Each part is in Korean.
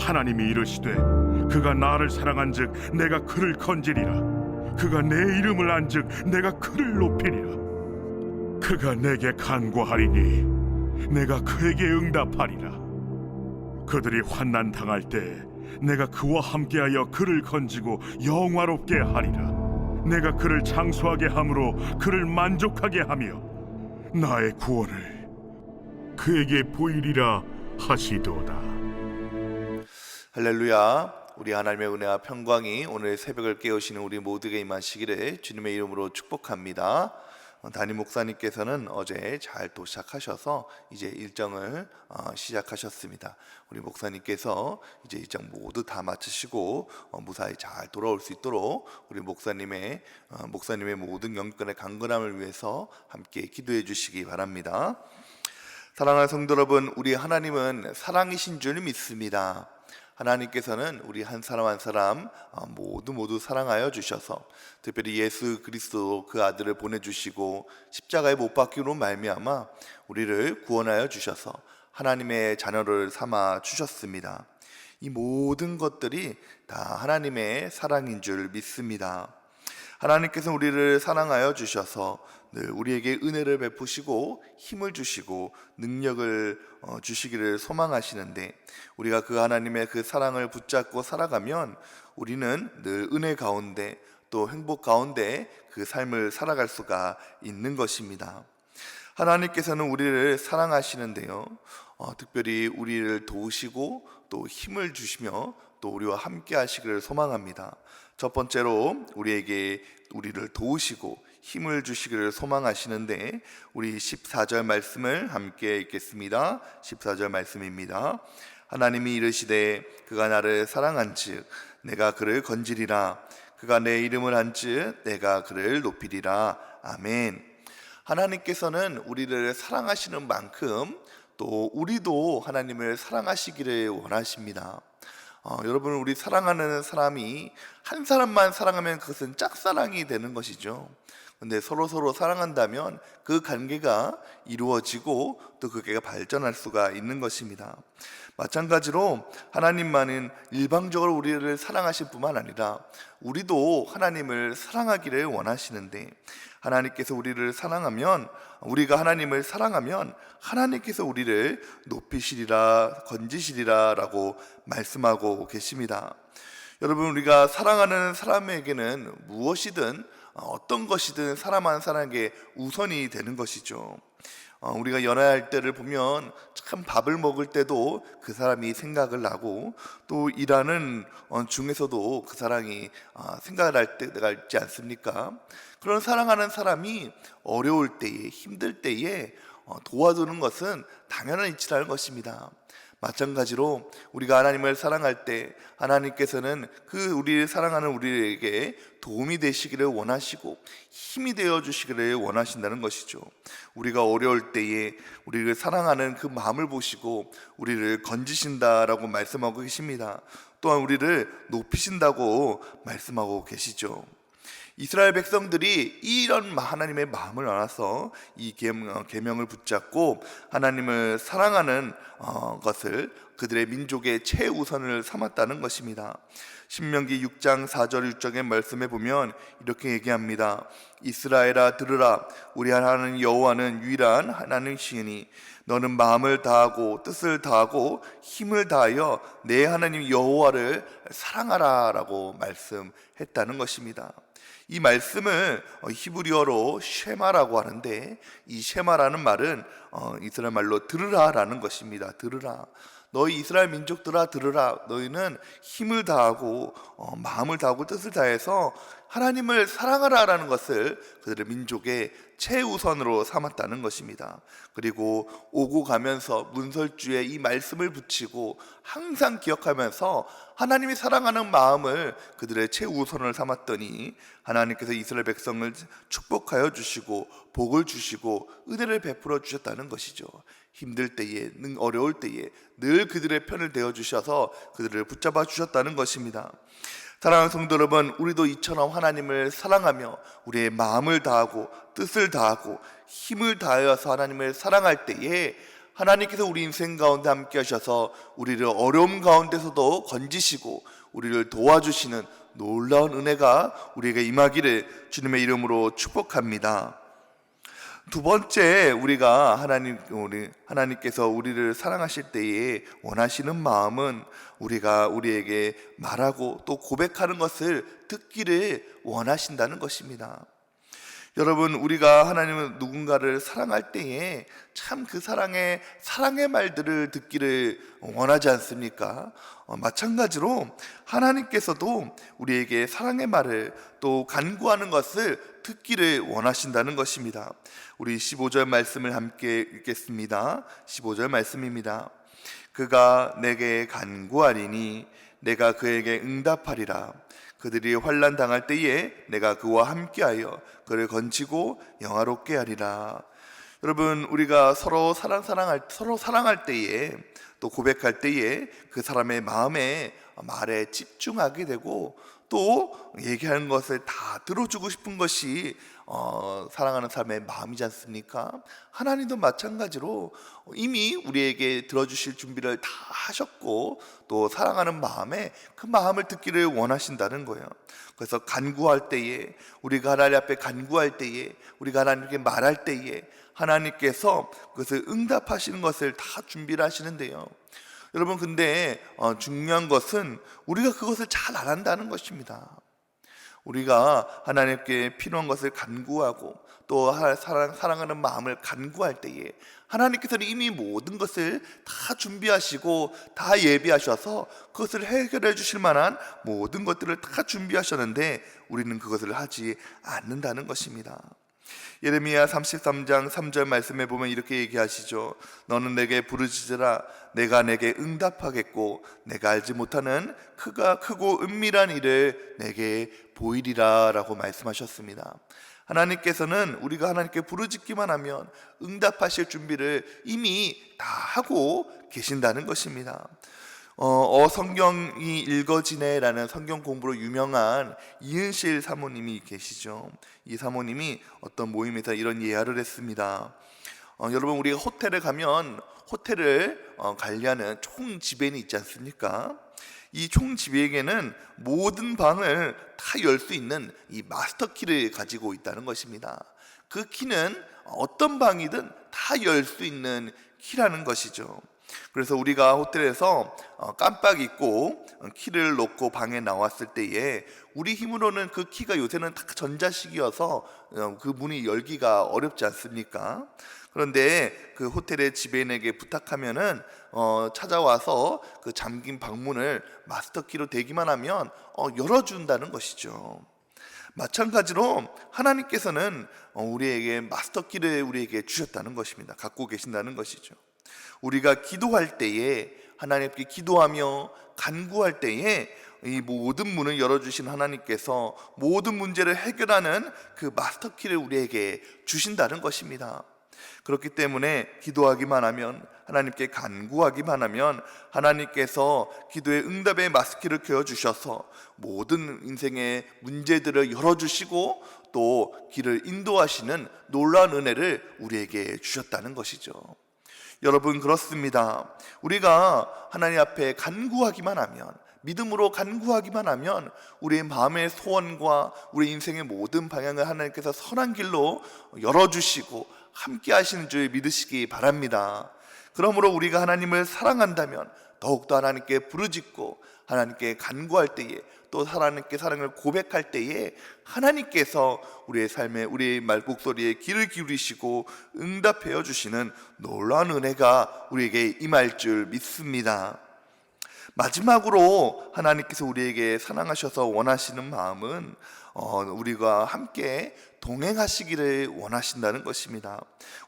하나님이 이르시되 그가 나를 사랑한즉 내가 그를 건지리라. 그가 내 이름을 안즉 내가 그를 높이리라. 그가 내게 간구하리니 내가 그에게 응답하리라. 그들이 환난 당할 때 내가 그와 함께하여 그를 건지고 영화롭게 하리라. 내가 그를 장수하게 함으로 그를 만족하게 하며 나의 구원을 그에게 보이리라 하시도다. 할렐루야. 우리 하나님의 은혜와 평강이 오늘 새벽을 깨우시는 우리 모두에게 임하시기를 주님의 이름으로 축복합니다. 담임 목사님께서는 어제 잘 도착하셔서 이제 일정을 시작하셨습니다. 우리 목사님께서 이제 일정 모두 다 마치시고 무사히 잘 돌아올 수 있도록 우리 목사님의 모든 영권의 강건함을 위해서 함께 기도해 주시기 바랍니다. 사랑하는 성도 여러분, 우리 하나님은 사랑이신 줄 믿습니다. 하나님께서는 우리 한 사람 한 사람 모두 사랑하여 주셔서 특별히 예수 그리스도 그 아들을 보내주시고 십자가에 못 박히로 말미암아 우리를 구원하여 주셔서 하나님의 자녀를 삼아 주셨습니다. 이 모든 것들이 다 하나님의 사랑인 줄 믿습니다. 하나님께서 우리를 사랑하여 주셔서 늘 우리에게 은혜를 베푸시고 힘을 주시고 능력을 주시기를 소망하시는데, 우리가 그 하나님의 그 사랑을 붙잡고 살아가면 우리는 늘 은혜 가운데 또 행복 가운데 그 삶을 살아갈 수가 있는 것입니다. 하나님께서는 우리를 사랑하시는데요, 특별히 우리를 도우시고 또 힘을 주시며 또 우리와 함께 하시기를 소망합니다. 첫 번째로 우리를 도우시고 힘을 주시기를 소망하시는데, 우리 14절 말씀을 함께 읽겠습니다. 14절 말씀입니다. 하나님이 이르시되 그가 나를 사랑한즉 내가 그를 건지리라. 그가 내 이름을 안즉 내가 그를 높이리라. 아멘. 하나님께서는 우리를 사랑하시는 만큼 또 우리도 하나님을 사랑하시기를 원하십니다. 여러분, 우리 사랑하는 사람이 한 사람만 사랑하면 그것은 짝사랑이 되는 것이죠. 근데 서로 사랑한다면 그 관계가 이루어지고 또 그게 발전할 수가 있는 것입니다. 마찬가지로 하나님만은 일방적으로 우리를 사랑하실 뿐만 아니라 우리도 하나님을 사랑하기를 원하시는데, 하나님께서 우리를 사랑하면, 우리가 하나님을 사랑하면 하나님께서 우리를 높이시리라 건지시리라 라고 말씀하고 계십니다. 여러분, 우리가 사랑하는 사람에게는 무엇이든 어떤 것이든 사람 한 사람에게 우선이 되는 것이죠. 우리가 연애할 때를 보면 참 밥을 먹을 때도 그 사람이 생각을 나고, 또 일하는 중에서도 그 사람이 생각을 할 때가 있지 않습니까? 그런 사랑하는 사람이 어려울 때에, 힘들 때에 도와주는 것은 당연한 이치라는 것입니다. 마찬가지로 우리가 하나님을 사랑할 때 하나님께서는 그 우리를 사랑하는 우리에게 도움이 되시기를 원하시고 힘이 되어 주시기를 원하신다는 것이죠. 우리가 어려울 때에 우리를 사랑하는 그 마음을 보시고 우리를 건지신다라고 말씀하고 계십니다. 또한 우리를 높이신다고 말씀하고 계시죠. 이스라엘 백성들이 이런 하나님의 마음을 알아서 이 계명을 붙잡고 하나님을 사랑하는 것을 그들의 민족의 최우선을 삼았다는 것입니다. 신명기 6장 4절 6절의 말씀에 보면 이렇게 얘기합니다. 이스라엘아 들으라. 우리 하나님 여호와는 유일한 하나님이시니 너는 마음을 다하고 뜻을 다하고 힘을 다하여 내 하나님 여호와를 사랑하라 라고 말씀했다는 것입니다. 이 말씀을 히브리어로 쉐마라고 하는데, 이 쉐마라는 말은 이스라엘 말로 들으라라는 것입니다. 들으라. 너희 이스라엘 민족들아 들으라. 너희는 힘을 다하고 마음을 다하고 뜻을 다해서 하나님을 사랑하라라는 것을 그들의 민족의 최우선으로 삼았다는 것입니다. 그리고 오고 가면서 문설주에 이 말씀을 붙이고 항상 기억하면서 하나님이 사랑하는 마음을 그들의 최우선을 삼았더니 하나님께서 이스라엘 백성을 축복하여 주시고 복을 주시고 은혜를 베풀어 주셨다는 것이죠. 힘들 때에, 어려울 때에 늘 그들의 편을 대어 주셔서 그들을 붙잡아 주셨다는 것입니다. 사랑하는 성도 여러분, 우리도 이처럼 하나님을 사랑하며 우리의 마음을 다하고 뜻을 다하고 힘을 다하여서 하나님을 사랑할 때에 하나님께서 우리 인생 가운데 함께 하셔서 우리를 어려움 가운데서도 건지시고 우리를 도와주시는 놀라운 은혜가 우리에게 임하기를 주님의 이름으로 축복합니다. 두 번째, 우리가 하나님께서 우리를 사랑하실 때에 원하시는 마음은 우리가 우리에게 말하고 또 고백하는 것을 듣기를 원하신다는 것입니다. 여러분, 우리가 하나님은 누군가를 사랑할 때에 참 그 사랑의 말들을 듣기를 원하지 않습니까? 마찬가지로 하나님께서도 우리에게 사랑의 말을 또 간구하는 것을 듣기를 원하신다는 것입니다. 우리 15절 말씀을 함께 읽겠습니다. 15절 말씀입니다. 그가 내게 간구하리니 내가 그에게 응답하리라. 그들이 환난 당할 때에 내가 그와 함께하여 그를 건지고 영화롭게 하리라. 여러분, 우리가 서로 사랑할 때에 또 고백할 때에 그 사람의 말에 집중하게 되고 또 얘기하는 것을 다 들어주고 싶은 것이 사랑하는 사람의 마음이지 않습니까? 하나님도 마찬가지로 이미 우리에게 들어주실 준비를 다 하셨고 또 사랑하는 마음에 그 마음을 듣기를 원하신다는 거예요. 그래서 간구할 때에, 우리가 하나님 앞에 간구할 때에, 우리가 하나님께 말할 때에 하나님께서 그것을 응답하시는 것을 다 준비를 하시는데요. 여러분, 근데 중요한 것은 우리가 그것을 잘 안 한다는 것입니다. 우리가 하나님께 필요한 것을 간구하고 또 사랑하는 마음을 간구할 때에 하나님께서는 이미 모든 것을 다 준비하시고 다 예비하셔서 그것을 해결해 주실 만한 모든 것들을 다 준비하셨는데 우리는 그것을 하지 않는다는 것입니다. 예레미야 33장 3절 말씀에 보면 이렇게 얘기하시죠. 너는 내게 부르짖으라. 내가 내게 응답하겠고 내가 알지 못하는 크고 은밀한 일을 내게 보이리라 라고 말씀하셨습니다. 하나님께서는 우리가 하나님께 부르짖기만 하면 응답하실 준비를 이미 다 하고 계신다는 것입니다. 성경이 읽어지네라는 성경 공부로 유명한 이은실 사모님이 계시죠. 이 사모님이 어떤 모임에서 이런 예화를 했습니다. 여러분, 우리가 호텔에 가면 호텔을 관리하는 총지배인이 있지 않습니까? 이 총지배에게는 모든 방을 다 열 수 있는 이 마스터 키를 가지고 있다는 것입니다. 그 키는 어떤 방이든 다 열 수 있는 키라는 것이죠. 그래서 우리가 호텔에서 깜빡 잊고 키를 놓고 방에 나왔을 때에 우리 힘으로는 그 키가 요새는 다 전자식이어서 그 문이 열기가 어렵지 않습니까? 그런데 그 호텔의 지배인에게 부탁하면은 찾아와서 그 잠긴 방문을 마스터키로 대기만 하면 열어준다는 것이죠. 마찬가지로 하나님께서는 우리에게 마스터키를 우리에게 주셨다는 것입니다. 갖고 계신다는 것이죠. 우리가 기도할 때에, 하나님께 기도하며 간구할 때에 이 모든 문을 열어주신 하나님께서 모든 문제를 해결하는 그 마스터키를 우리에게 주신다는 것입니다. 그렇기 때문에 기도하기만 하면, 하나님께 간구하기만 하면 하나님께서 기도의 응답의 마스키를 켜주셔서 모든 인생의 문제들을 열어주시고 또 길을 인도하시는 놀라운 은혜를 우리에게 주셨다는 것이죠. 여러분, 그렇습니다. 우리가 하나님 앞에 간구하기만 하면, 믿음으로 간구하기만 하면 우리의 마음의 소원과 우리 인생의 모든 방향을 하나님께서 선한 길로 열어주시고 함께 하시는 줄 믿으시기 바랍니다. 그러므로 우리가 하나님을 사랑한다면 더욱더 하나님께 부르짖고 하나님께 간구할 때에 또 하나님께 사랑을 고백할 때에 하나님께서 우리의 삶에, 우리의 목소리에 귀를 기울이시고 응답해 주시는 놀라운 은혜가 우리에게 임할 줄 믿습니다. 마지막으로 하나님께서 우리에게 사랑하셔서 원하시는 마음은 우리가 함께 동행하시기를 원하신다는 것입니다.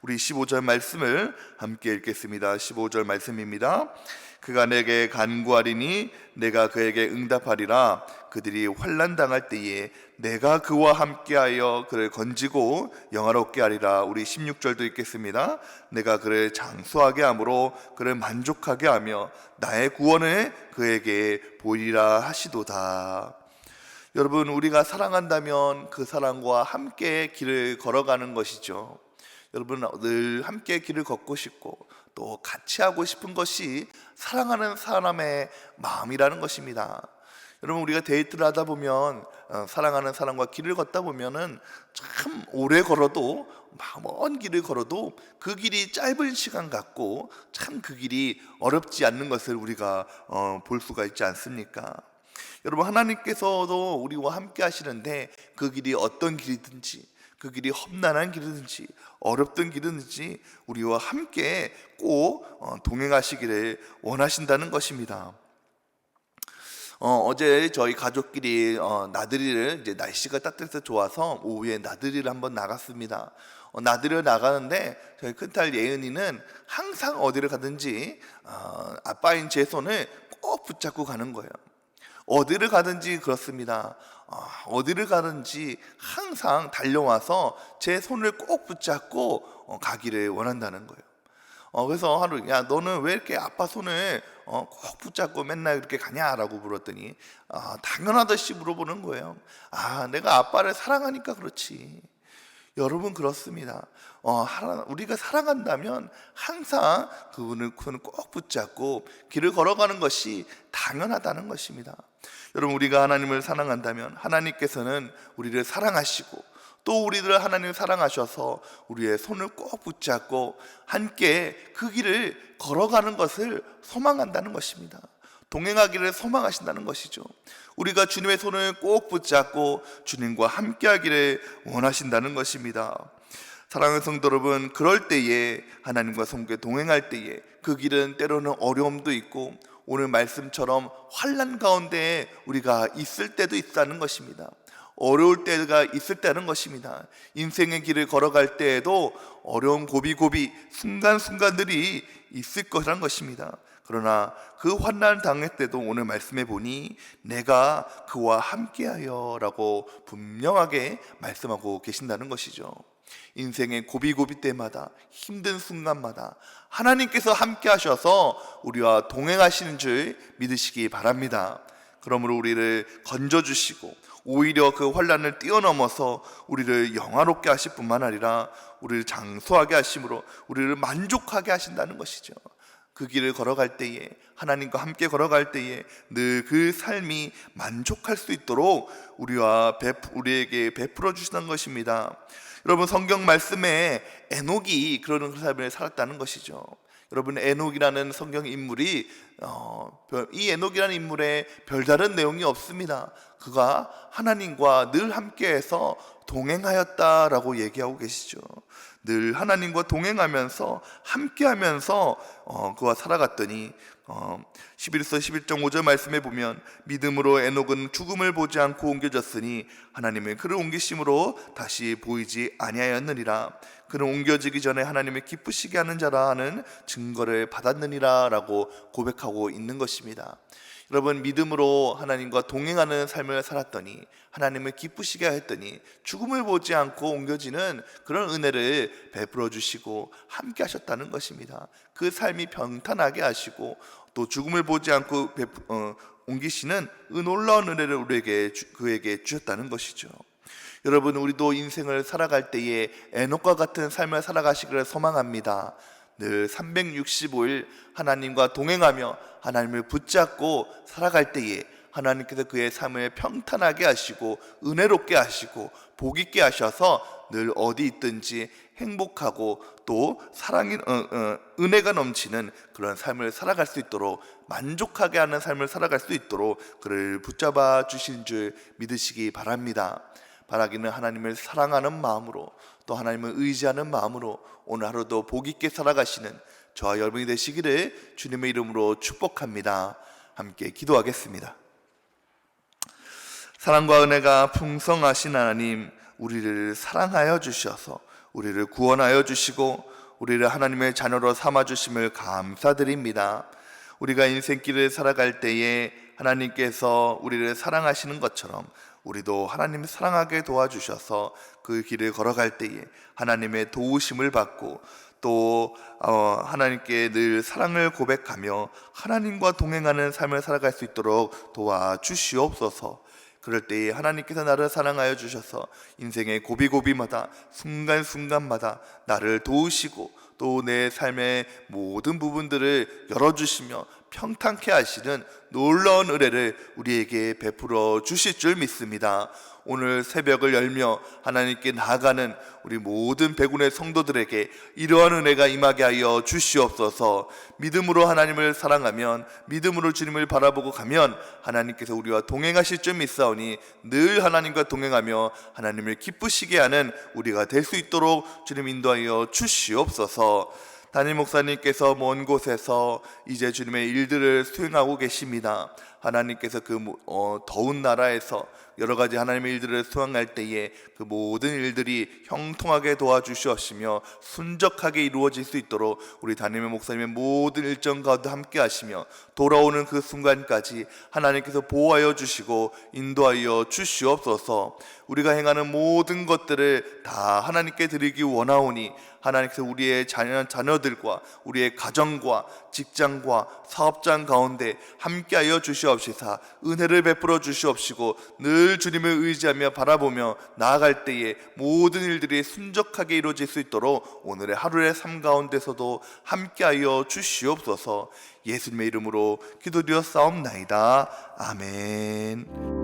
우리 15절 말씀을 함께 읽겠습니다. 15절 말씀입니다. 그가 내게 간구하리니 내가 그에게 응답하리라. 그들이 환난 당할 때에 내가 그와 함께하여 그를 건지고 영화롭게 하리라. 우리 16절도 읽겠습니다. 내가 그를 장수하게 함으로 그를 만족하게 하며 나의 구원을 그에게 보이리라 하시도다. 여러분, 우리가 사랑한다면 그 사랑과 함께 길을 걸어가는 것이죠. 여러분 늘 함께 길을 걷고 싶고 또 같이 하고 싶은 것이 사랑하는 사람의 마음이라는 것입니다. 여러분 우리가 데이트를 하다 보면 사랑하는 사람과 길을 걷다 보면은 참 오래 걸어도 먼 길을 걸어도 그 길이 짧은 시간 같고 참 그 길이 어렵지 않는 것을 우리가 볼 수가 있지 않습니까? 여러분 하나님께서도 우리와 함께 하시는데 그 길이 어떤 길이든지 그 길이 험난한 길이든지 어렵던 길이든지 우리와 함께 꼭 동행하시기를 원하신다는 것입니다. 어제 저희 가족끼리 나들이를 이제 날씨가 따뜻해서 좋아서 오후에 나들이를 한번 나갔습니다. 나들이를 나가는데 저희 큰딸 예은이는 항상 어디를 가든지 아빠인 제 손을 꼭 붙잡고 가는 거예요. 어디를 가든지 그렇습니다. 어디를 가든지 항상 달려와서 제 손을 꼭 붙잡고 가기를 원한다는 거예요. 그래서 하루 야 너는 왜 이렇게 아빠 손을 꼭 붙잡고 맨날 이렇게 가냐라고 물었더니 당연하듯이 물어보는 거예요. 내가 아빠를 사랑하니까 그렇지. 여러분 그렇습니다. 우리가 사랑한다면 항상 그분을 꼭 붙잡고 길을 걸어가는 것이 당연하다는 것입니다. 여러분 우리가 하나님을 사랑한다면 하나님께서는 우리를 사랑하시고 또 우리들을 하나님 사랑하셔서 우리의 손을 꼭 붙잡고 함께 그 길을 걸어가는 것을 소망한다는 것입니다. 동행하기를 소망하신다는 것이죠. 우리가 주님의 손을 꼭 붙잡고 주님과 함께하기를 원하신다는 것입니다. 사랑하는 성도 여러분, 그럴 때에 하나님과 함께 동행할 때에 그 길은 때로는 어려움도 있고 오늘 말씀처럼 환난 가운데 우리가 있을 때도 있다는 것입니다. 어려울 때가 있을 때는 것입니다. 인생의 길을 걸어갈 때에도 어려운 고비고비 순간순간들이 있을 거라는 것입니다. 그러나 그 환난 당할 때도 오늘 말씀해 보니 내가 그와 함께하여 라고 분명하게 말씀하고 계신다는 것이죠. 인생의 고비고비 때마다 힘든 순간마다 하나님께서 함께 하셔서 우리와 동행하시는 줄 믿으시기 바랍니다. 그러므로 우리를 건져주시고 오히려 그 환난을 뛰어넘어서 우리를 영화롭게 하실 뿐만 아니라 우리를 장수하게 하심으로 우리를 만족하게 하신다는 것이죠. 그 길을 걸어갈 때에 하나님과 함께 걸어갈 때에 늘 그 삶이 만족할 수 있도록 우리에게 베풀어 주시는 것입니다. 여러분 성경 말씀에 에녹이 그런 삶을 살았다는 것이죠. 여러분 에녹이라는 성경 인물이 이 에녹이라는 인물에 별다른 내용이 없습니다. 그가 하나님과 늘 함께해서 동행하였다라고 얘기하고 계시죠. 늘 하나님과 동행하면서 함께하면서 그와 살아갔더니 11서 11.5절 말씀에 보면 믿음으로 에녹은 죽음을 보지 않고 옮겨졌으니 하나님의 그를 옮기심으로 다시 보이지 아니하였느니라. 그는 옮겨지기 전에 하나님의 기쁘시게 하는 자라 하는 증거를 받았느니라 라고 고백하고 있는 것입니다. 여러분 믿음으로 하나님과 동행하는 삶을 살았더니 하나님을 기쁘시게 했더니 죽음을 보지 않고 옮겨지는 그런 은혜를 베풀어 주시고 함께 하셨다는 것입니다. 그 삶이 평탄하게 하시고 또 죽음을 보지 않고 옮기시는 놀라운 은혜를 그에게 주셨다는 것이죠. 여러분 우리도 인생을 살아갈 때에 에녹과 같은 삶을 살아가시기를 소망합니다. 늘 365일 하나님과 동행하며 하나님을 붙잡고 살아갈 때에 하나님께서 그의 삶을 평탄하게 하시고 은혜롭게 하시고 복 있게 하셔서 늘 어디 있든지 행복하고 또 사랑이 은혜가 넘치는 그런 삶을 살아갈 수 있도록 만족하게 하는 삶을 살아갈 수 있도록 그를 붙잡아 주신 줄 믿으시기 바랍니다. 바라기는 하나님을 사랑하는 마음으로 또 하나님을 의지하는 마음으로 오늘 하루도 복 있게 살아가시는 저와 여러분이 되시기를 주님의 이름으로 축복합니다. 함께 기도하겠습니다. 사랑과 은혜가 풍성하신 하나님, 우리를 사랑하여 주셔서 우리를 구원하여 주시고 우리를 하나님의 자녀로 삼아 주심을 감사드립니다. 우리가 인생길을 살아갈 때에 하나님께서 우리를 사랑하시는 것처럼 우리도 하나님을 사랑하게 도와주셔서 그 길을 걸어갈 때에 하나님의 도우심을 받고 또 하나님께 늘 사랑을 고백하며 하나님과 동행하는 삶을 살아갈 수 있도록 도와주시옵소서. 그럴 때에 하나님께서 나를 사랑하여 주셔서 인생의 고비고비마다 순간순간마다 나를 도우시고 또 내 삶의 모든 부분들을 열어주시며 평탄케 하시는 놀라운 은혜를 우리에게 베풀어 주실 줄 믿습니다. 오늘 새벽을 열며 하나님께 나아가는 우리 모든 백운의 성도들에게 이러한 은혜가 임하게 하여 주시옵소서. 믿음으로 하나님을 사랑하면, 믿음으로 주님을 바라보고 가면 하나님께서 우리와 동행하실 줄 믿사오니 늘 하나님과 동행하며 하나님을 기쁘시게 하는 우리가 될 수 있도록 주님 인도하여 주시옵소서. 담임 목사님께서 먼 곳에서 이제 주님의 일들을 수행하고 계십니다. 하나님께서 그 더운 나라에서 여러 가지 하나님의 일들을 수행할 때에 그 모든 일들이 형통하게 도와주시옵시며 순적하게 이루어질 수 있도록 우리 담임의 목사님의 모든 일정 가운데 함께 하시며 돌아오는 그 순간까지 하나님께서 보호하여 주시고 인도하여 주시옵소서. 우리가 행하는 모든 것들을 다 하나님께 드리기 원하오니 하나님께서 우리의 자녀들과 우리의 가정과 직장과 사업장 가운데 함께하여 주시옵시사 은혜를 베풀어 주시옵시고 늘 주님을 의지하며 바라보며 나아갈 때에 모든 일들이 순적하게 이루어질 수 있도록 오늘의 하루의 삶 가운데서도 함께하여 주시옵소서. 예수님의 이름으로 기도드렸사옵나이다. 아멘.